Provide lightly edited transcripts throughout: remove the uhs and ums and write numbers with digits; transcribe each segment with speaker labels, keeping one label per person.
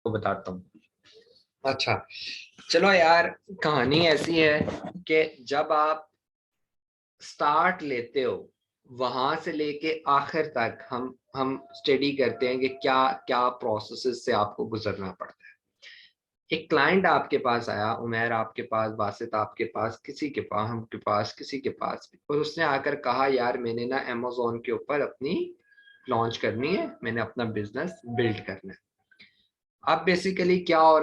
Speaker 1: को बताता हूँ। अच्छा, चलो यार, कहानी ऐसी है कि जब आप स्टार्ट लेते हो वहां से लेके आखिर तक हम स्टडी करते हैं कि क्या क्या प्रोसेसेस से आपको गुजरना पड़ता है। एक क्लाइंट आपके पास आया, उमैर आपके पास, बासित आपके पास, किसी के पास, हम के पास, किसी के पास भी, और उसने आकर कहा यार मैंने ना अमेज़न के ऊपर अपनी लॉन्च करनी है, मैंने अपना बिजनेस बिल्ड करना है। अब बेसिकली क्या हो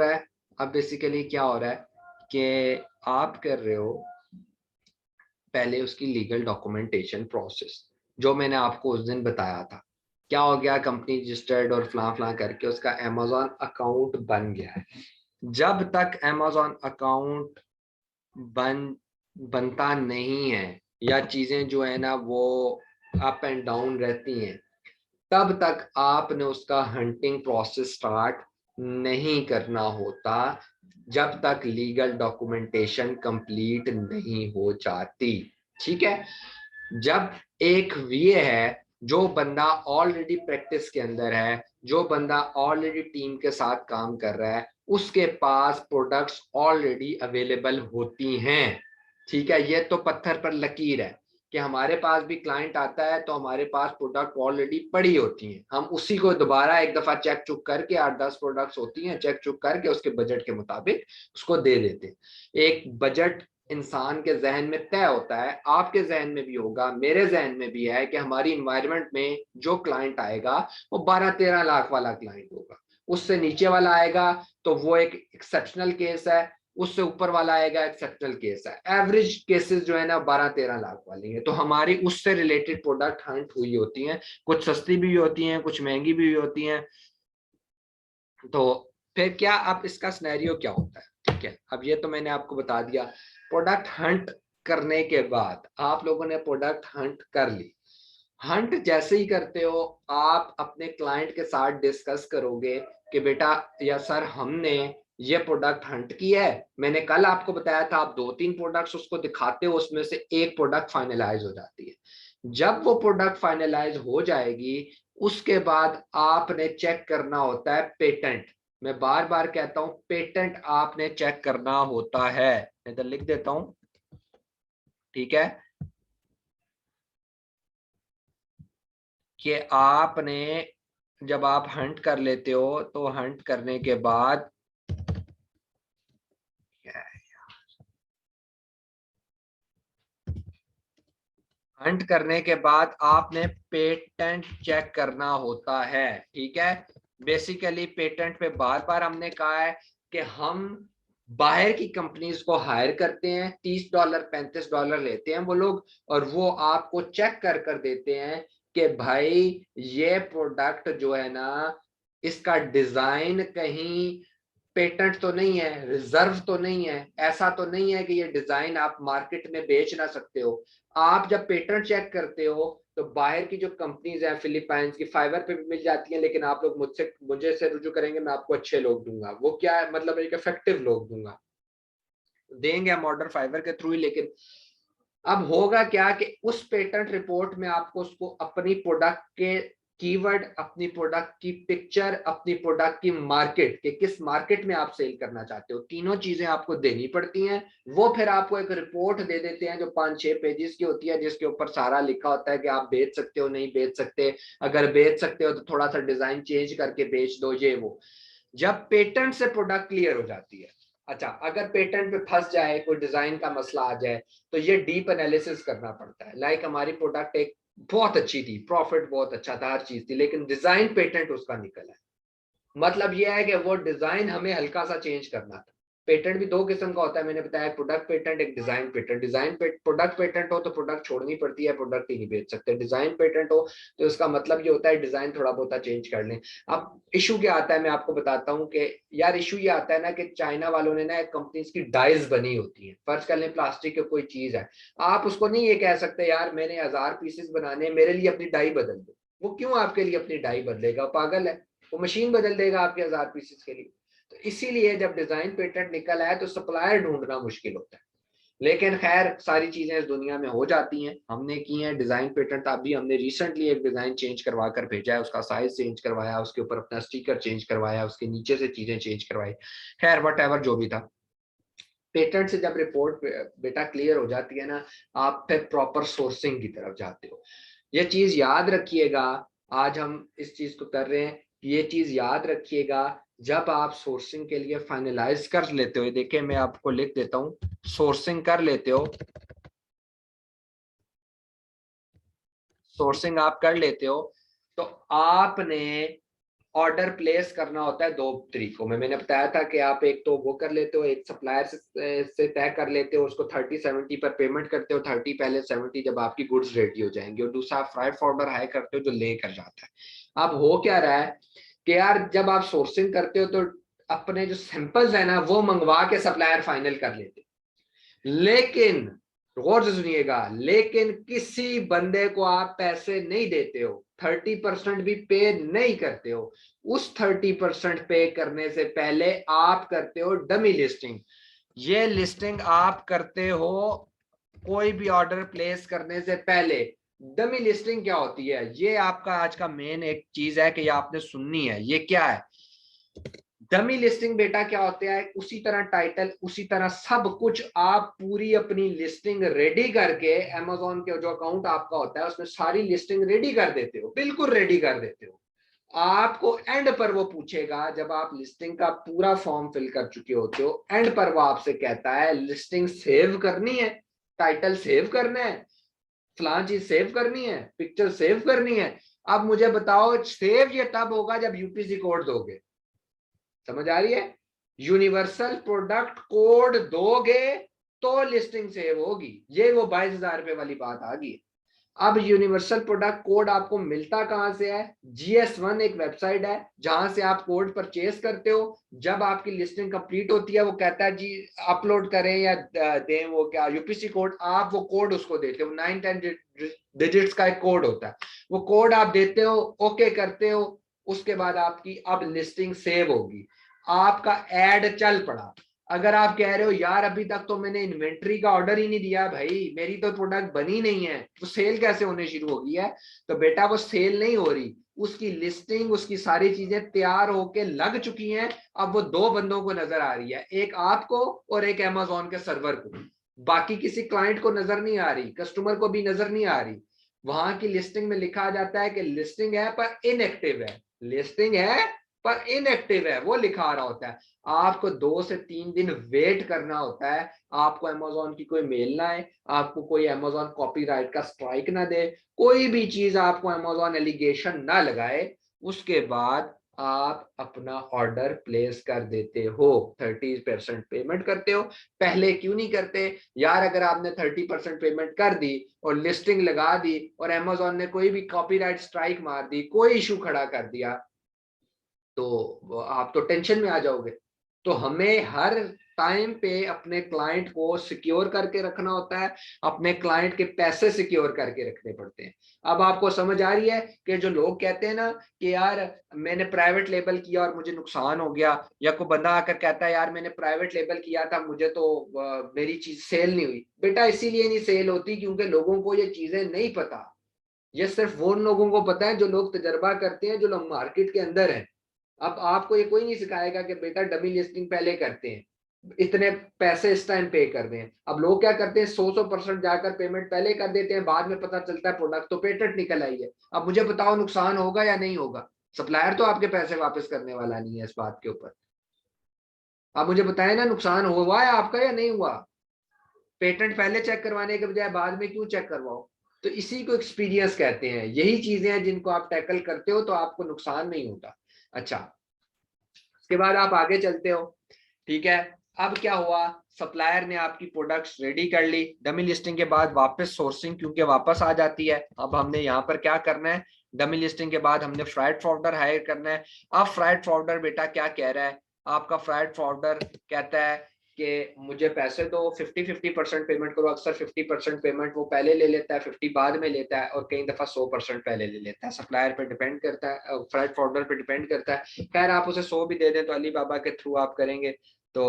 Speaker 1: रहा है कि आप कर रहे हो पहले उसकी लीगल डॉक्यूमेंटेशन प्रोसेस, जो मैंने आपको उस दिन बताया था। क्या हो गया, कंपनी रजिस्टर्ड और फलां फलां करके उसका अमेज़न अकाउंट बन गया है। जब तक अमेज़न अकाउंट बन बनता नहीं है या चीजें जो है ना वो अप एंड डाउन रहती हैं, तब तक आपने उसका हंटिंग प्रोसेस स्टार्ट नहीं करना होता, जब तक लीगल डॉक्यूमेंटेशन कंप्लीट नहीं हो जाती। ठीक है। जब एक वीए है, जो बंदा ऑलरेडी प्रैक्टिस के अंदर है, जो बंदा ऑलरेडी टीम के साथ काम कर रहा है, उसके पास प्रोडक्ट्स ऑलरेडी अवेलेबल होती हैं। ठीक है, ये तो पत्थर पर लकीर है कि हमारे पास भी क्लाइंट आता है तो हमारे पास प्रोडक्ट ऑलरेडी पड़ी होती हैं, हम उसी को दोबारा एक दफा चेक चुक करके, 8-10 प्रोडक्ट्स होती हैं, चेक चुक करके उसके बजट के मुताबिक उसको दे देते हैं। एक बजट इंसान के जहन में तय होता है, आपके जहन में भी होगा, मेरे जहन में भी है कि हमारी इन्वायरमेंट में जो क्लाइंट आएगा वो 12-13 लाख वाला क्लाइंट होगा। उससे नीचे वाला आएगा तो वो एक एक्सेप्शनल केस है, उससे ऊपर वाला आएगा एक्सेप्शनल केस है। एवरेज केसेस जो है ना 12-13 लाख वाली है। तो हमारी उससे रिलेटेड प्रोडक्ट हंट हुई होती हैं, कुछ सस्ती भी होती हैं, कुछ महंगी भी होती हैं। तो फिर क्या, अब इसका सिनेरियो क्या होता है? ठीक है, अब ये तो मैंने आपको बता दिया। प्रोडक्ट हंट करने के बाद आप लोगों ने प्रोडक्ट हंट कर ली। हंट जैसे ही करते हो, आप अपने क्लाइंट के साथ डिस्कस करोगे कि बेटा या सर, हमने ये प्रोडक्ट हंट किया है। मैंने कल आपको बताया था, आप 2-3 प्रोडक्ट्स उसको दिखाते हो, उसमें से एक प्रोडक्ट फाइनलाइज हो जाती है। जब वो प्रोडक्ट फाइनलाइज हो जाएगी, उसके बाद आपने चेक करना होता है पेटेंट। मैं बार बार कहता हूं, पेटेंट आपने चेक करना होता है। इधर लिख देता हूं, ठीक है, कि आपने जब आप हंट कर लेते हो तो हंट करने के बाद हंट करने के बाद आपने पेटेंट चेक करना होता है। ठीक है, बेसिकली पेटेंट पे बार बार हमने कहा है कि हम बाहर की कंपनीज को हायर करते हैं, $30 $35 लेते हैं वो लोग, और वो आपको चेक कर कर देते हैं कि भाई ये प्रोडक्ट जो है ना, इसका डिजाइन कहीं पेटेंट तो नहीं है, रिजर्व तो नहीं है, ऐसा तो नहीं है कि ये डिजाइन आप मार्केट में बेच ना सकते हो। आप जब पेटेंट चेक करते हो तो बाहर की जो कंपनीज हैं, फिलीपाइंस की, फाइवर पे भी मिल जाती हैं, लेकिन आप लोग मुझे से रुजू करेंगे, मैं आपको अच्छे लोग दूंगा। वो क्या है, मतलब एक इफेक्टिव लोग दूंगा, देंगे हम ऑर्डर फाइवर के थ्रू ही। लेकिन अब होगा क्या कि उस पेटेंट रिपोर्ट में आपको उसको अपनी प्रोडक्ट के कीवर्ड, अपनी प्रोडक्ट की पिक्चर, अपनी प्रोडक्ट की मार्केट के किस मार्केट में आप सेल करना चाहते हो, तीनों चीजें आपको देनी पड़ती हैं। वो फिर आपको एक रिपोर्ट दे देते हैं जो 5-6 पेजेस की होती है, जिसके ऊपर सारा लिखा होता है कि आप बेच सकते हो, नहीं बेच सकते, अगर बेच सकते हो तो थोड़ा सा डिजाइन चेंज करके बेच दो, ये वो। जब पेटेंट से प्रोडक्ट क्लियर हो जाती है, अच्छा अगर पेटेंट पे फंस जाए, कोई डिजाइन का मसला आ जाए, तो ये डीप एनालिसिस करना पड़ता है। लाइक हमारी प्रोडक्ट एक बहुत अच्छी थी, प्रॉफिट बहुत अच्छा था, हर चीज थी, लेकिन डिजाइन पेटेंट उसका निकला है। मतलब यह है कि वो डिजाइन हमें हल्का सा चेंज करना था। पेटेंट भी दो किस्म का होता है, मैंने बताया, प्रोडक्ट पेटेंट, एक डिजाइन पेटेंट। प्रोडक्ट पेटेंट हो तो प्रोडक्ट छोड़नी पड़ती है, प्रोडक्ट ही नहीं बेच सकते। डिजाइन पेटेंट हो तो इसका मतलब ये होता है डिजाइन थोड़ा बहुत चेंज कर लें। अब इशू क्या आता है, मैं आपको बताता हूँ कि यार इशू ये आता है ना कि चाइना वालों ने ना एक कंपनीज की डाइज बनी होती है, फर्ज कर लें प्लास्टिक की कोई चीज है, आप उसको नहीं ये कह सकते यार मैंने 1000 पीसेस बनाने, मेरे लिए अपनी डाई बदल दो। वो क्यों आपके लिए अपनी डाई बदलेगा, पागल है? वो मशीन बदल देगा आपके 1000 पीसेस के लिए। तो इसीलिए जब डिजाइन पेटेंट निकल आया तो सप्लायर ढूंढना मुश्किल होता है। लेकिन खैर सारी चीजें इस दुनिया में हो जाती हैं, हमने की हैं डिजाइन पेटेंट। अभी हमने रिसेंटली एक डिजाइन चेंज करवा कर भेजा है, उसका साइज चेंज करवाया, उसके ऊपर अपना स्टिकर चेंज करवाया, उसके नीचे से चीजें चेंज करवाई। खैर वट एवर जो भी था, पेटेंट से जब रिपोर्ट बेटा क्लियर हो जाती है ना, आप फिर प्रॉपर सोर्सिंग की तरफ जाते हो। ये चीज याद रखिएगा, आज हम इस चीज को कर रहे हैं, ये चीज याद रखिएगा। जब आप सोर्सिंग के लिए फाइनलाइज कर लेते हो, देखिए मैं आपको लिख देता हूं, सोर्सिंग कर लेते हो, सोर्सिंग आप कर लेते हो, तो आपने ऑर्डर प्लेस करना होता है दो तरीकों में। मैंने बताया था कि आप एक तो वो कर लेते हो, एक सप्लायर से तय कर लेते हो, उसको 30-70 पर पेमेंट करते हो, 30 पहले 70 जब आपकी गुड्स रेडी हो जाएंगे, और दूसरा आप फ्राइट फॉरवर्डर हायर करते हो जो लेकर जाता है। अब हो क्या रहा है कि यार जब आप सोर्सिंग करते हो तो अपने जो सैंपल्स है ना वो मंगवा के सप्लायर फाइनल कर लेते, लेकिन गौर से सुनिएगा, लेकिन किसी बंदे को आप पैसे नहीं देते हो, 30% भी पे नहीं करते हो। उस 30% पे करने से पहले आप करते हो डमी लिस्टिंग। ये लिस्टिंग आप करते हो कोई भी ऑर्डर प्लेस करने से पहले। डमी लिस्टिंग क्या होती है, ये आपका आज का मेन एक चीज है कि ये आपने सुननी है। ये क्या है डमी लिस्टिंग बेटा, क्या होता है, उसी तरह टाइटल, उसी तरह सब कुछ आप पूरी अपनी लिस्टिंग रेडी करके अमेजोन के जो अकाउंट आपका होता है उसमें सारी लिस्टिंग रेडी कर देते हो, बिल्कुल रेडी कर देते हो। आपको एंड पर वो पूछेगा, जब आप लिस्टिंग का पूरा फॉर्म फिल कर चुके होते हो, एंड पर वो आपसे कहता है लिस्टिंग सेव करनी है, टाइटल सेव करना है, फलां चीज सेव करनी है, पिक्चर सेव करनी है। अब मुझे बताओ सेव ये तब होगा जब यूपीसी कोड दोगे, समझ आ रही है? यूनिवर्सल प्रोडक्ट कोड दोगे तो लिस्टिंग सेव होगी। ये वो 22,000 रुपए वाली बात आ गई। अब यूनिवर्सल प्रोडक्ट कोड आपको मिलता कहां से है? GS1 एक वेबसाइट है जहां से आप कोड परचेज करते हो। जब आपकी लिस्टिंग कंप्लीट होती है वो कहता है जी अपलोड करें या दें वो क्या यूपीसी कोड, आप वो कोड उसको देते हो, 9-10 डिजिट्स का एक कोड होता है, वो कोड आप देते हो, ओके करते हो, उसके बाद आपकी अब लिस्टिंग सेव होगी। आपका एड चल पड़ा। अगर आप कह रहे हो यार अभी तक तो मैंने इन्वेंट्री का ऑर्डर ही नहीं दिया भाई, मेरी तो प्रोडक्ट बनी नहीं है, तो सेल कैसे होने शुरू हो गई है? तो बेटा वो सेल नहीं हो रही, उसकी लिस्टिंग उसकी सारी चीजें तैयार होके लग चुकी हैं। अब वो दो बंदों को नजर आ रही है, एक आपको और एक अमेजोन के सर्वर को, बाकी किसी क्लाइंट को नजर नहीं आ रही, कस्टमर को भी नजर नहीं आ रही। वहां की लिस्टिंग में लिखा जाता है कि लिस्टिंग है पर इनएक्टिव है, लिस्टिंग है पर इनएक्टिव है, वो लिखा आ रहा होता है। आपको 2 से 3 दिन वेट करना होता है, आपको अमेजोन की कोई मेल ना आए, आपको कोई अमेजोन कॉपीराइट का स्ट्राइक ना दे, कोई भी चीज आपको अमेजोन एलिगेशन ना लगाए, उसके बाद आप अपना ऑर्डर प्लेस कर देते हो, 30% पेमेंट करते हो। पहले क्यों नहीं करते यार? अगर आपने 30% पेमेंट कर दी और लिस्टिंग लगा दी और अमेजोन ने कोई भी कॉपीराइट स्ट्राइक मार दी, कोई इशू खड़ा कर दिया, तो आप तो टेंशन में आ जाओगे। तो हमें हर टाइम पे अपने क्लाइंट को सिक्योर करके रखना होता है, अपने क्लाइंट के पैसे सिक्योर करके रखने पड़ते हैं। अब आपको समझ आ रही है कि जो लोग कहते हैं ना कि यार मैंने प्राइवेट लेबल किया और मुझे नुकसान हो गया, या कोई बंदा आकर कहता है यार मैंने प्राइवेट लेबल किया था मुझे तो मेरी चीज सेल नहीं हुई। बेटा इसीलिए नहीं सेल होती क्योंकि लोगों को ये चीजें नहीं पता। ये सिर्फ वो लोगों को पता है जो लोग तजर्बा करते हैं, जो लोग मार्केट के अंदर हैं। अब आपको ये कोई नहीं सिखाएगा कि बेटा डमी लिस्टिंग पहले करते हैं, इतने पैसे इस टाइम पे कर दें। अब लोग क्या करते हैं, 100% जाकर पेमेंट पहले कर देते हैं, बाद में पता चलता है प्रोडक्ट तो पेटेंट निकल आई है। अब मुझे बताओ नुकसान होगा या नहीं होगा? सप्लायर तो आपके पैसे वापस करने वाला नहीं है इस बात के ऊपर। आप मुझे बताएं ना, नुकसान हुआ है आपका या नहीं हुआ? पेटेंट पहले चेक करवाने के बजाय बाद में क्यों चेक करवाओ? तो इसी को एक्सपीरियंस कहते हैं। यही चीजें हैं जिनको आप टैकल करते हो तो आपको नुकसान नहीं होता। अच्छा, उसके बाद आप आगे चलते हो, ठीक है। अब क्या हुआ, सप्लायर ने आपकी प्रोडक्ट्स रेडी कर ली, डमी लिस्टिंग के बाद वापस सोर्सिंग क्योंकि वापस आ जाती है। अब हमने यहाँ पर क्या करना है, डमी लिस्टिंग के बाद हमने फ्राइट फॉरवर्डर हायर करना है। अब फ्राइट फॉरवर्डर बेटा क्या कह रहा है, आपका फ्राइट फॉरवर्डर कहता है कि मुझे पैसे तो 50-50% पेमेंट करो। अक्सर 50% पेमेंट वो पहले ले लेता है, 50 बाद में लेता है, और कई दफा 100% पहले ले लेता है। सप्लायर पे डिपेंड करता है, फ्रेट फॉरवर्डर पे डिपेंड करता है। खैर आप उसे 100 भी दे दें तो अली बाबा के थ्रू आप करेंगे तो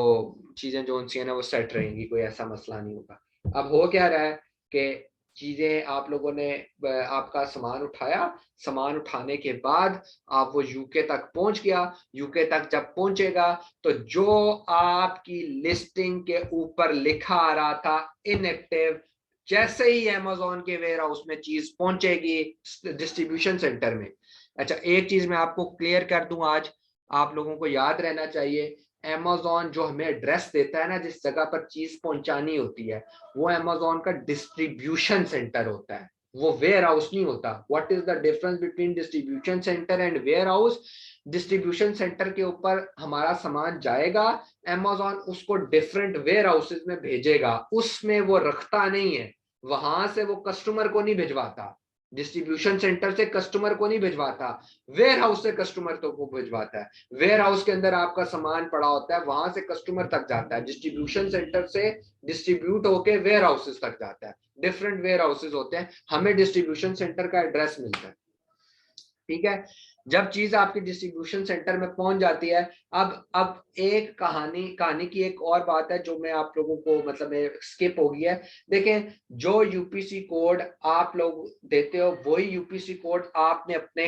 Speaker 1: चीजें जो उनसी है ना वो सेट रहेंगी, कोई ऐसा मसला नहीं होगा। अब हो क्या रहा है कि चीजें आप लोगों ने आपका सामान उठाया, सामान उठाने के बाद आप वो यूके तक पहुंच गया। यूके तक जब पहुंचेगा तो जो आपकी लिस्टिंग के ऊपर लिखा आ रहा था इनएक्टिव, जैसे ही अमेजोन के वेयर हाउस में चीज पहुंचेगी डिस्ट्रीब्यूशन सेंटर में। अच्छा, एक चीज मैं आपको क्लियर कर दूं, आज आप लोगों को याद रहना चाहिए, अमेजोन जो हमें एड्रेस देता है ना जिस जगह पर चीज पहुंचानी होती है, वो अमेजोन का डिस्ट्रीब्यूशन सेंटर होता है, वो वेयर हाउस नहीं होता। What is the difference between distribution centre and warehouse? Distribution centre के ऊपर हमारा सामान जाएगा, अमेजोन उसको डिफरेंट वेयर हाउसेज में भेजेगा, उसमें वो रखता नहीं है, वहां से वो कस्टमर को नहीं भिजवाता। डिस्ट्रीब्यूशन सेंटर से कस्टमर को नहीं भिजवाता, वेयर हाउस से कस्टमर तो को भिजवाता है। वेयर हाउस के अंदर आपका सामान पड़ा होता है, वहां से कस्टमर तक जाता है। डिस्ट्रीब्यूशन सेंटर से डिस्ट्रीब्यूट होके वेयर हाउसेज तक जाता है। डिफरेंट वेयर हाउसेज होते हैं, हमें डिस्ट्रीब्यूशन सेंटर का एड्रेस मिलता है। ठीक है, जब चीज आपके डिस्ट्रीब्यूशन सेंटर में पहुंच जाती है, अब एक कहानी की एक और बात है जो मैं आप लोगों को मतलब स्किप हो गई है। देखें, जो यूपीसी कोड आप लोग देते हो वही यूपीसी कोड आपने अपने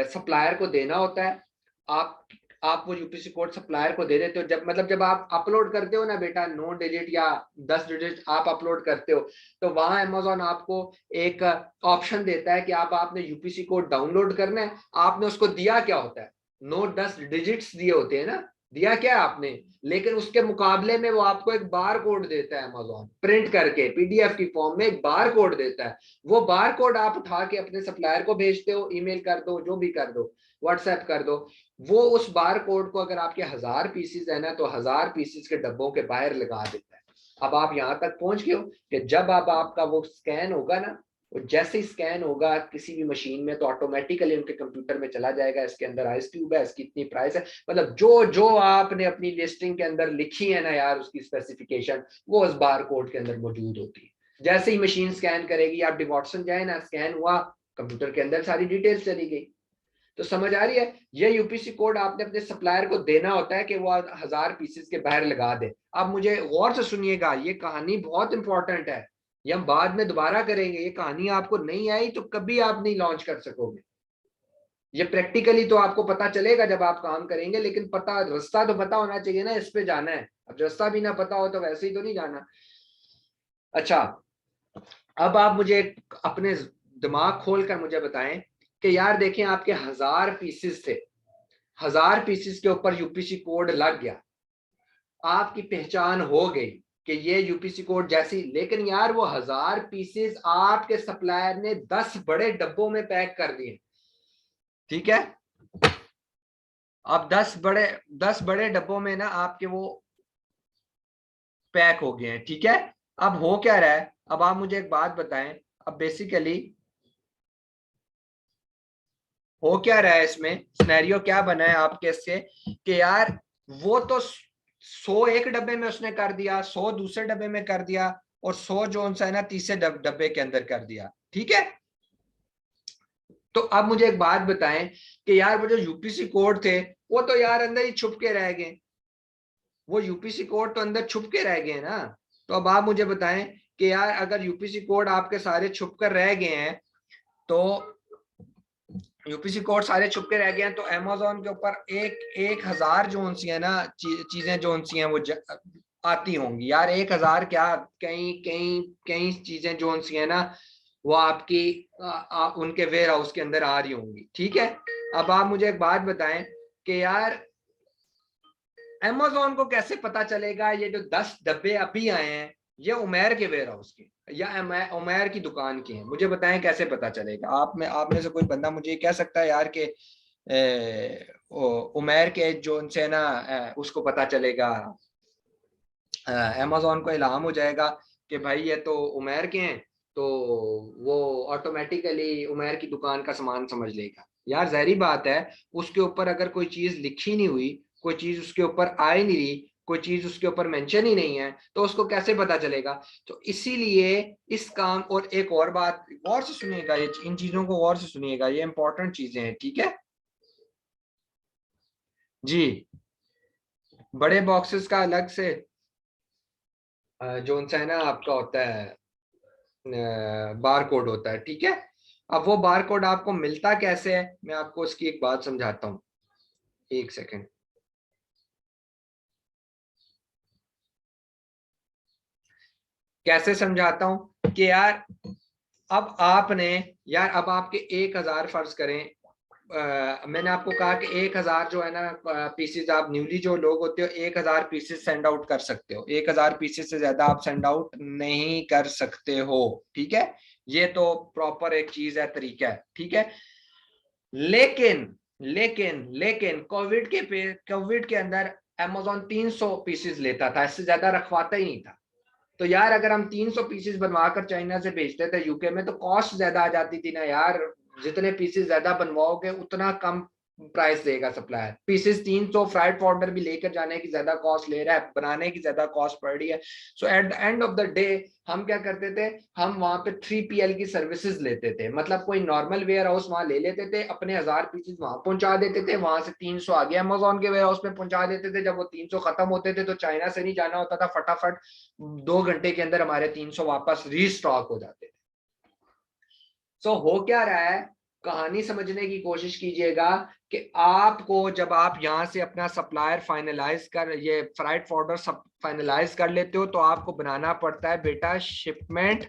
Speaker 1: सप्लायर को देना होता है। आप आप वो यूपीसी कोड सप्लायर को दे देते हो। जब आप अपलोड करते हो ना बेटा, 9 डिजिट या 10 डिजिट आप अपलोड करते हो, तो वहां अमेजोन आपको एक ऑप्शन देता है कि आपने यूपीसी कोड डाउनलोड करना है। आपने उसको दिया क्या होता है, 9-10 डिजिट्स दिए होते हैं ना, दिया क्या आपने, लेकिन उसके मुकाबले में वो आपको एक बार कोड देता है अमेजोन, प्रिंट करके पीडीएफ की फॉर्म में एक बार कोड देता है। वो बार कोड आप उठा के अपने सप्लायर को भेजते हो, ईमेल कर दो, जो भी कर दो, व्हाट्सएप कर दो। वो उस बार कोड को अगर आपके 1000 पीसीज है ना, तो 1000 पीसीज के डब्बों के बाहर लगा देता है। अब आप यहां तक पहुंच गए हो कि जब अब आपका वो स्कैन होगा ना, वो जैसे ही स्कैन होगा किसी भी मशीन में, तो ऑटोमेटिकली उनके कंप्यूटर में चला जाएगा, इसके अंदर आइस क्यूब है, इसकी इतनी प्राइस है, मतलब जो जो आपने अपनी लिस्टिंग के अंदर लिखी है ना यार, उसकी स्पेसिफिकेशन वो उस बार कोड के अंदर मौजूद होती है। जैसे ही मशीन स्कैन करेगी, आप डिवॉट्सन जाए ना, स्कैन हुआ, कंप्यूटर के अंदर सारी डिटेल्स चली गई। तो समझ आ रही है, ये यूपीसी कोड आपने अपने सप्लायर को देना होता है कि वो 1000 पीसेस के बाहर लगा दे। अब मुझे गौर से सुनिएगा, ये कहानी बहुत इंपॉर्टेंट है, ये हम बाद में दोबारा करेंगे। ये कहानी आपको नहीं आई तो कभी आप नहीं लॉन्च कर सकोगे। ये प्रैक्टिकली तो आपको पता चलेगा जब आप काम करेंगे, लेकिन पता रास्ता तो पता होना चाहिए ना, इस पे जाना है। अब रास्ता भी ना पता हो तो वैसे ही तो नहीं जाना। अच्छा, अब आप मुझे अपने दिमाग खोल कर मुझे बताएं कि यार देखें, आपके 1000 पीसेस थे, 1000 पीसेस के ऊपर यूपीसी कोड लग गया, आपकी पहचान हो गई कि ये यूपीसी कोड जैसी, लेकिन यार वो 1000 पीसेस आपके सप्लायर ने 10 बड़े डब्बों में पैक कर दिए। ठीक है, अब 10 बड़े डब्बों में ना आपके वो पैक हो गए हैं। ठीक है, अब हो क्या रहा है, अब आप मुझे एक बात बताएं, अब बेसिकली हो क्या रहा है इसमें, सिनेरियो क्या बना है आपके इससे कि यार वो तो 100 एक डब्बे में उसने कर दिया, 100 दूसरे डब्बे में कर दिया, और 100 जो है ना तीसरे डब्बे के अंदर कर दिया। ठीक है, तो अब मुझे एक बात बताएं कि यार वो जो यूपीसी कोड थे वो तो यार अंदर ही छुप के रह गए, वो यूपीसी कोड तो अंदर छुप के रह गए ना। तो अब आप मुझे बताएं कि यार अगर यूपीसी कोड आपके सारे छुप कर रह गए हैं, तो यूपीसी कोड सारे छुप के रह गए हैं, तो अमेजोन के ऊपर एक 1000 जो सी है ना चीजें जो सी हैं वो आती होंगी यार। 1000 क्या, कई कई कई चीजें जो सी है ना वो आपकी उनके वेयर हाउस के अंदर आ रही होंगी। ठीक है, अब आप मुझे एक बात बताएं कि यार अमेजोन को कैसे पता चलेगा ये जो 10 डब्बे अभी आए हैं ये उमेर के वेयर हाउस के या उमेर की दुकान के हैं? मुझे बताएं कैसे पता चलेगा। आप में से कोई बंदा मुझे कह सकता है यार कि उमेर के जो उनसे ना उसको पता चलेगा, अमेजोन को इल्हाम हो जाएगा कि भाई ये तो उमेर के हैं, तो वो ऑटोमेटिकली उमेर की दुकान का सामान समझ लेगा? यार जहरी बात है, उसके ऊपर अगर कोई चीज लिखी नहीं हुई, कोई चीज उसके ऊपर आ ही नहीं रही, कोई चीज उसके ऊपर मेंशन ही नहीं है, तो उसको कैसे पता चलेगा? तो इसीलिए इस काम, और एक और बात गौर से सुनिएगा, ये इन चीजों को गौर से सुनिएगा, ये इंपॉर्टेंट चीजें हैं, ठीक है जी। बड़े बॉक्सेस का अलग से जो सा है ना आपका होता है, बार कोड होता है, ठीक है। अब वो बार कोड आपको मिलता कैसे है, मैं आपको उसकी एक बात समझाता हूँ, एक सेकेंड। कैसे समझाता हूं कि यार अब आपने, यार अब आपके 1000 फर्ज करें, मैंने आपको कहा कि 1000 जो है ना पीसेस, आप न्यूली जो लोग होते हो 1000 पीसेस सेंड आउट कर सकते हो, 1000 पीसेस से ज्यादा आप सेंड आउट नहीं कर सकते हो, ठीक है। ये तो प्रॉपर एक चीज है, तरीका है, ठीक है। लेकिन लेकिन कोविड के अंदर अमेजोन 300 पीसेस लेता था, इससे ज्यादा रखवाता ही नहीं था। तो यार अगर हम 300 पीसेस बनवाकर चाइना से भेजते थे यूके में, तो कॉस्ट ज्यादा आ जाती थी ना यार। जितने पीसेस ज्यादा बनवाओगे उतना कम प्राइस देगा सप्लायर। पीसेस 300, फ्राइट पाउडर भी लेकर जाने की ज्यादा कॉस्ट ले रहा है, बनाने की ज्यादा कॉस्ट पड़ रही है। So at the end of the day हम क्या करते थे, हम वहां पे 3PL की सर्विसेज लेते थे, मतलब कोई नॉर्मल वेयर हाउस वहां ले लेते थे, अपने 1000 पीसेस वहां पहुंचा देते थे, वहां से 300 आगे अमेजोन के वेयर हाउस में पहुंचा देते थे। जब वो 300 खत्म होते थे तो चाइना से नहीं जाना होता था, फटाफट 2 घंटे के अंदर हमारे 300 वापस रीस्टॉक हो जाते थे। सो हो क्या रहा है, कहानी समझने की कोशिश कीजिएगा कि आपको जब आप यहां से अपना सप्लायर फाइनलाइज कर, ये फ्राइट फॉर्डर सब फाइनलाइज कर लेते हो, तो आपको बनाना पड़ता है बेटा शिपमेंट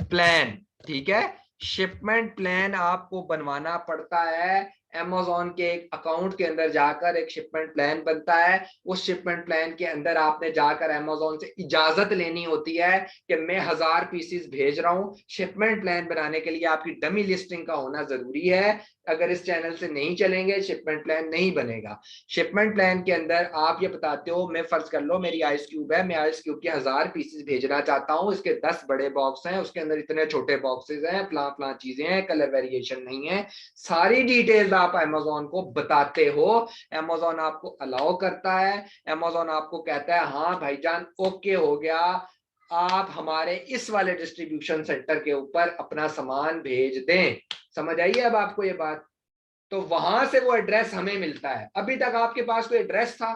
Speaker 1: प्लान, ठीक है। शिपमेंट प्लान आपको बनवाना पड़ता है। अमेजोन के एक अकाउंट के अंदर जाकर एक शिपमेंट प्लान बनता है। उस शिपमेंट प्लान के अंदर आपने जाकर अमेजोन से इजाजत लेनी होती है कि मैं 1000 पीसेस भेज रहा हूं। शिपमेंट प्लान बनाने के लिए आपकी डमी लिस्टिंग का होना जरूरी है। अगर इस चैनल से नहीं चलेंगे शिपमेंट प्लान नहीं बनेगा। शिपमेंट प्लान के अंदर आप ये बताते हो, मैं फर्ज कर लो मेरी आइस क्यूब है, मैं आइस क्यूब के 1000 पीसेस भेजना चाहता हूं, इसके 10 बड़े बॉक्स हैं, उसके अंदर इतने छोटे बॉक्सेस हैं, फला फला चीजें हैं, कलर वेरिएशन नहीं है, सारी डिटेल्स आप अमेजोन को बताते हो। अमेजोन आपको अलाउ करता है, अमेजोन आपको कहता है हाँ भाईजान ओके हो गया, आप हमारे इस वाले डिस्ट्रीब्यूशन सेंटर के ऊपर अपना सामान भेज दें। समझ आइए अब आपको ये बात? तो वहां से वो एड्रेस हमें मिलता है। अभी तक आपके पास कोई एड्रेस था,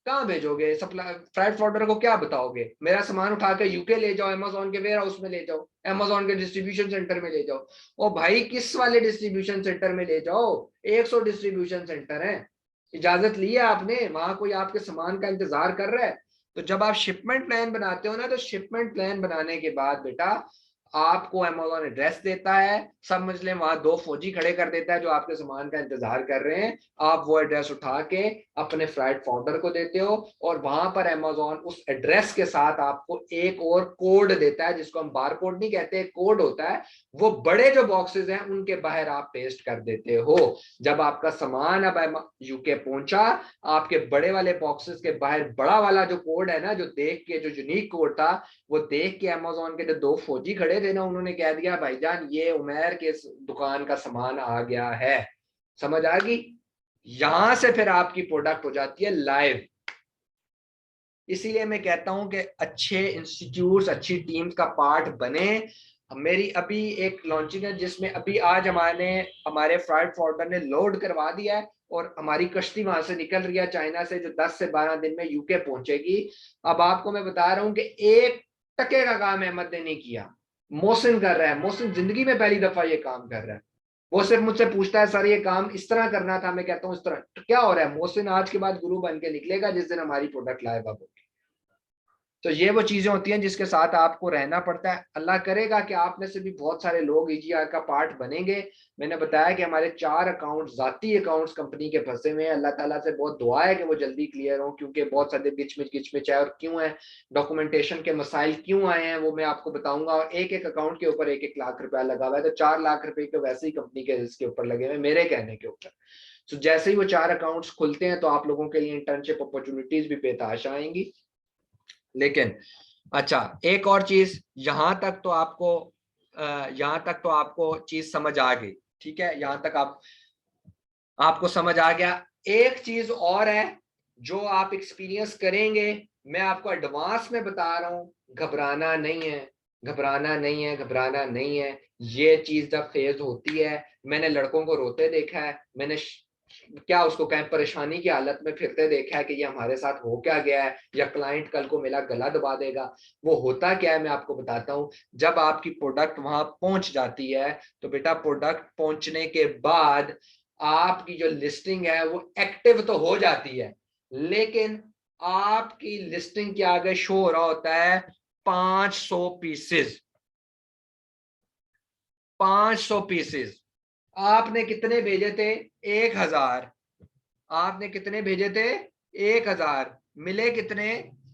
Speaker 1: कहाँ भेजोगे? सप्लाई फ्राइट फॉर्डर को क्या बताओगे, मेरा सामान उठा के यूके ले जाओ, अमेजोन के वेयर हाउस में ले जाओ, अमेजोन के डिस्ट्रीब्यूशन सेंटर में ले जाओ। ओ भाई किस वाले डिस्ट्रीब्यूशन सेंटर में ले जाओ? 100 डिस्ट्रीब्यूशन सेंटर है। इजाजत ली है आपने, वहां कोई आपके सामान का इंतजार कर रहा है? तो जब आप शिपमेंट प्लान बनाते हो ना, तो शिपमेंट प्लान बनाने के बाद बेटा आपको अमेजोन एड्रेस देता है, समझ लें वहां 2 फौजी खड़े कर देता है जो आपके सामान का इंतजार कर रहे हैं। आप वो एड्रेस उठा के अपने फ्राइट फाउंडर को देते हो, और वहां पर अमेजोन उस एड्रेस के साथ आपको एक और कोड देता है, जिसको हम बार कोड नहीं कहते, कोड होता है। वो बड़े जो बॉक्सेस हैं उनके बाहर आप पेस्ट कर देते हो। जब आपका सामान अब यूके पहुंचा, आपके बड़े वाले बॉक्सेस के बाहर बड़ा वाला जो कोड है ना, जो देख के जो यूनिक कोड था, वो देख के अमेजोन के जो 2 फौजी खड़े थे ना, उन्होंने कह दिया भाईजान ये उमेर के दुकान का सामान आ गया है। समझ आ गई? यहां से फिर आपकी प्रोडक्ट हो जाती है लाइव। इसीलिए मैं कहता हूं कि अच्छे इंस्टीट्यूट्स, अच्छी टीम्स का पार्ट बने। मेरी अभी एक लॉन्चिंग है जिसमें अभी आज हमारे फ्राइट फॉर्डर ने लोड करवा दिया है, और हमारी कश्ती वहां से निकल रही है चाइना से, जो 10 से 12 दिन में यूके पहुंचेगी। अब आपको मैं बता रहा हूं कि 1 टके का काम अहमद ने नहीं किया, मोहसिन कर रहा है। मोहसिन जिंदगी में पहली दफा ये काम कर रहा है। वो सिर्फ मुझसे पूछता है सर ये काम इस तरह करना था, मैं कहता हूँ इस तरह। तो क्या हो रहा है, मोहसिन आज के बाद गुरु बन के निकलेगा जिस दिन हमारी प्रोडक्ट लाइव होगी। तो ये वो चीजें होती हैं जिसके साथ आपको रहना पड़ता है। अल्लाह करेगा कि आप में से भी बहुत सारे लोग ईजीआर का पार्ट बनेंगे। मैंने बताया कि हमारे 4 अकाउंट, जाती अकाउंट्स कंपनी के फंसे हुए हैं। अल्लाह ताला से बहुत दुआ है कि वो जल्दी क्लियर हो, क्योंकि बहुत सारे गिचमिच है। और क्यों है, डॉक्यूमेंटेशन के मसाइल क्यों आए हैं वो मैं आपको बताऊंगा। और एक एक अकाउंट के ऊपर 1-1 लाख रुपया लगा हुआ है, तो 4 लाख रुपए के वैसे ही कंपनी के रिस्क के ऊपर लगे हुए मेरे कहने के ऊपर। तो जैसे ही वो 4 अकाउंट्स खुलते हैं तो आप लोगों के लिए इंटर्नशिप अपॉर्चुनिटीज भी पेश आएंगी। लेकिन अच्छा, एक और चीज, यहां तक तो आपको चीज समझ आ गई, ठीक है, यहां तक आपको समझ आ गया। एक चीज और है जो आप एक्सपीरियंस करेंगे, मैं आपको एडवांस में बता रहा हूँ, घबराना नहीं है, घबराना नहीं है, घबराना नहीं है। ये चीज जब फेज होती है, मैंने लड़कों को रोते देखा है, मैंने क्या उसको कहें, परेशानी की हालत में फिरते देखा है कि ये हमारे साथ हो क्या गया है, या क्लाइंट कल को मेरा गला दबा देगा। वो होता क्या है मैं आपको बताता हूँ। जब आपकी प्रोडक्ट वहां पहुंच जाती है, तो बेटा प्रोडक्ट पहुंचने के बाद आपकी जो लिस्टिंग है वो एक्टिव तो हो जाती है, लेकिन आपकी लिस्टिंग के आगे शो हो रहा होता है 500 पीसेस, 500 पीसेस। आपने कितने भेजे थे? 1000। आपने कितने भेजे थे? 1000। मिले कितने?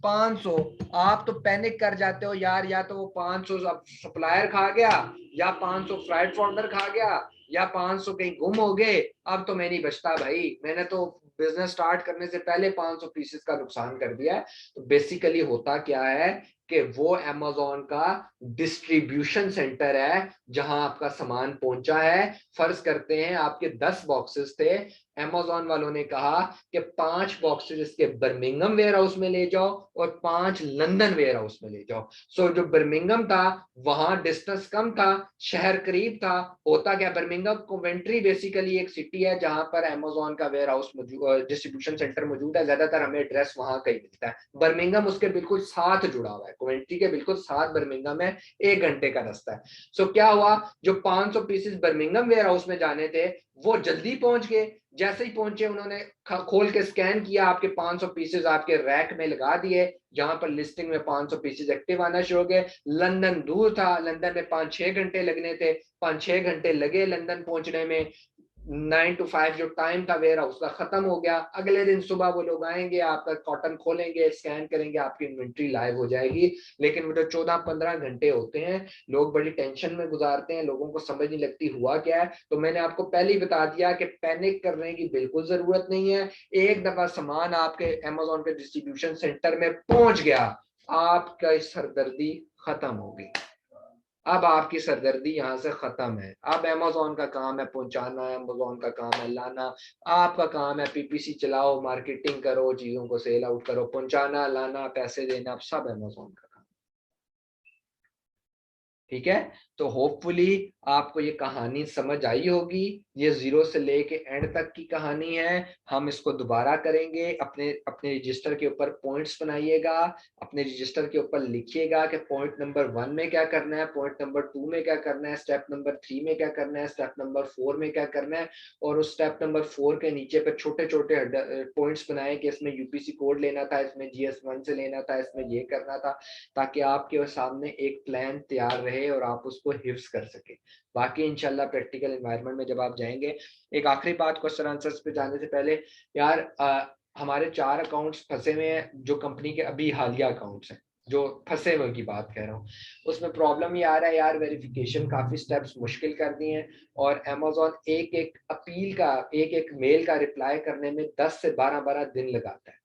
Speaker 1: 500। आप तो पैनिक कर जाते हो यार, या तो वो 500 सप्लायर खा गया, या 500 फ्राइड फॉर्डर खा गया, या 500 कहीं गुम हो गए। अब तो मैं नहीं बचता भाई, मैंने तो बिजनेस स्टार्ट करने से पहले 500 पीसेस का नुकसान कर दिया है। तो बेसिकली होता क्या है कि वो अमेज़न का डिस्ट्रीब्यूशन सेंटर है जहां आपका सामान पहुंचा है। फर्ज करते हैं आपके 10 बॉक्सेस थे, अमेज़न वालों ने कहा कि 5 बॉक्सेस इसके बर्मिंघम वेयर हाउस में ले जाओ और 5 लंदन वेयर हाउस में ले जाओ। सो जो बर्मिंघम था वहां डिस्टेंस कम था, शहर करीब था। होता क्या, बर्मिंघम कोवेंट्री बेसिकली एक सिटी है जहां पर अमेज़न का वेयर हाउस डिस्ट्रीब्यूशन सेंटर मौजूद है। ज्यादातर हमें एड्रेस वहां का ही मिलता है। बर्मिंघम उसके बिल्कुल साथ जुड़ा हुआ है, कोवेंट्री के बिल्कुल साथ बर्मिंघम है, 1 घंटे का रास्ता है। सो क्या हुआ, जो 500 पीसेस बर्मिंघम वेयर हाउस में जाने थे वो जल्दी पहुंच गए। जैसे ही पहुंचे उन्होंने खोल के स्कैन किया, आपके 500 पीसेस आपके रैक में लगा दिए, जहां पर लिस्टिंग में 500 पीसेस एक्टिव आना शुरू हो गए। लंदन दूर था, लंदन में 5-6 घंटे लगने थे, 5-6 घंटे लगे लंदन पहुंचने में। 9 to 5 जो टाइम था वेयर हाउस का खत्म हो गया। अगले दिन सुबह वो लोग आएंगे, आपका कॉटन खोलेंगे, स्कैन करेंगे, आपकी इन्वेंट्री लाइव हो जाएगी। लेकिन वो जो 14-15 घंटे होते हैं, लोग बड़ी टेंशन में गुजारते हैं, लोगों को समझ नहीं लगती हुआ क्या है। तो मैंने आपको पहले ही बता दिया कि पैनिक करने की बिल्कुल जरूरत नहीं है। एक दफा सामान आपके अमेज़न के डिस्ट्रीब्यूशन सेंटर में पहुंच गया, आपका सरदर्दी खत्म होगी। अब आपकी सरदर्दी यहाँ से खत्म है। अब अमेज़न का काम है पहुंचाना, अमेज़न का काम है लाना, आपका काम है पीपीसी चलाओ, मार्केटिंग करो, चीजों को सेल आउट करो, पहुंचाना, लाना, पैसे देना, अब सब अमेज़न का। ठीक है, तो होपफुली आपको ये कहानी समझ आई होगी। ये जीरो से लेके एंड तक की कहानी है। हम इसको दोबारा करेंगे। अपने अपने रजिस्टर के ऊपर पॉइंट्स बनाइएगा, अपने रजिस्टर के ऊपर लिखिएगा कि पॉइंट नंबर 1 में क्या करना है, पॉइंट नंबर 2 में क्या करना है, स्टेप नंबर 3 में क्या करना है, स्टेप नंबर 4 में क्या करना है। और उस स्टेप नंबर 4 के नीचे पे छोटे छोटे पॉइंट्स बनाए कि इसमें यूपीसी कोड लेना था, इसमें GS1 से लेना था, इसमें ये करना था, ताकि आपके सामने एक प्लान तैयार रहे और आप उसको हिफ्स कर सके। बाकी इंशाल्लाह प्रैक्टिकल एनवायरनमेंट में जब आप जाएंगे। एक आखिरी बात क्वेश्चन आंसर्स पे जाने से पहले, यार हमारे 4 अकाउंट्स फंसे हुए हैं, जो कंपनी के अभी हालिया अकाउंट्स हैं, जो फंसे हुए की बात कह रहा हूँ। उसमें प्रॉब्लम ये आ रहा है यार, वेरिफिकेशन काफी स्टेप्स मुश्किल कर दिए हैं, और अमेज़न एक एक अपील का, एक एक मेल का रिप्लाई करने में 10 से 12 दिन लगाता है।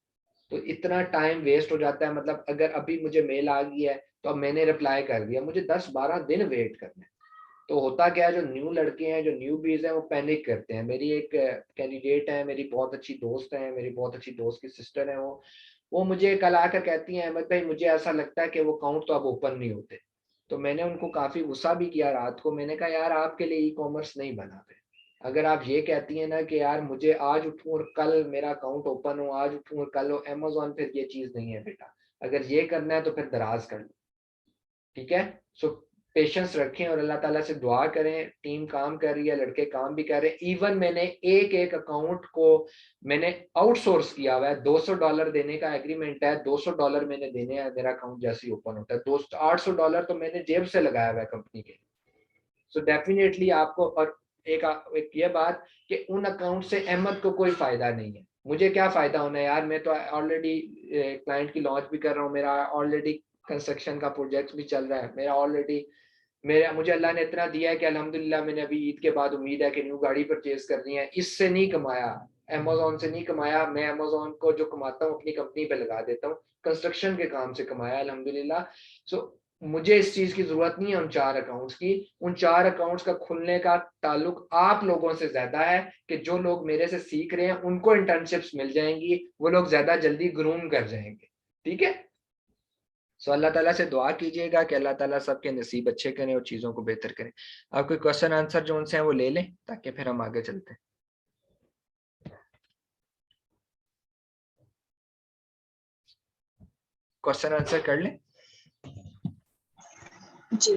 Speaker 1: तो इतना टाइम वेस्ट हो जाता है। मतलब अगर अभी मुझे मेल आ गई है तो अब मैंने रिप्लाई कर दिया, मुझे 10-12 दिन वेट करना है। तो होता क्या है, जो न्यू लड़के हैं, जो न्यू बीज हैं, वो पैनिक करते हैं। मेरी एक कैंडिडेट है, मेरी बहुत अच्छी दोस्त है, मेरी बहुत अच्छी दोस्त की सिस्टर है, वो मुझे कल आकर कहती है, अहमद भाई मुझे ऐसा लगता है कि वो अकाउंट तो अब ओपन नहीं होते। तो मैंने उनको काफी गुस्सा भी किया रात को। मैंने कहा यार आपके लिए ई कॉमर्स नहीं बना है। अगर आप ये कहती हैं ना कि यार मुझे आज उठूं और कल मेरा अकाउंट ओपन हो, आज उठूं और कल हो, अमेज़न फिर ये चीज नहीं है बेटा। अगर ये करना है तो फिर दराज कर लो। ठीक है, सो पेशेंस रखें और अल्लाह ताला से दुआ करें। टीम काम कर रही है, लड़के काम भी कर रहे हैं। इवन मैंने एक एक अकाउंट को मैंने आउटसोर्स किया हुआ है। $200 देने का एग्रीमेंट है, $200 मैंने देने हैं, मेरा अकाउंट जैसे ही ओपन होता है। दोस्त $800 तो मैंने जेब से लगाया हुआ है कंपनी के। सो डेफिनेटली आपको, और एक ये बात कि उन अकाउंट से अहमद को कोई फायदा नहीं है। मुझे क्या फायदा होना है यार, मैं तो ऑलरेडी क्लाइंट की लॉन्च भी कर रहा हूँ, मेरा ऑलरेडी कंस्ट्रक्शन का प्रोजेक्ट भी चल रहा है, मेरा ऑलरेडी, मेरा मुझे अल्लाह ने इतना दिया है कि अल्हम्दुलिल्लाह मैंने अभी ईद के बाद उम्मीद है कि न्यू गाड़ी परचेज करनी है। इससे नहीं कमाया, अमेज़न से नहीं कमाया। मैं अमेज़न को जो कमाता हूँ अपनी कंपनी पे लगा देता हूँ, कंस्ट्रक्शन के काम से कमाया अल्हम्दुलिल्लाह। सो मुझे इस चीज की जरूरत नहीं है उन 4 अकाउंट्स की। उन 4 अकाउंट्स का खुलने का ताल्लुक आप लोगों से ज्यादा है कि जो लोग मेरे से सीख रहे हैं उनको इंटर्नशिप्स मिल जाएंगी, वो लोग ज्यादा जल्दी ग्रूम कर जाएंगे। ठीक है। सो अल्लाह ताला से दुआ कीजिएगा कि अल्लाह ताला सबके नसीब अच्छे करें और चीज़ों को बेहतर करें। आप कोई क्वेश्चन आंसर जो उनसे हैं वो ले लें ताकि फिर हम आगे चलते हैं। क्वेश्चन आंसर कर लें।
Speaker 2: जी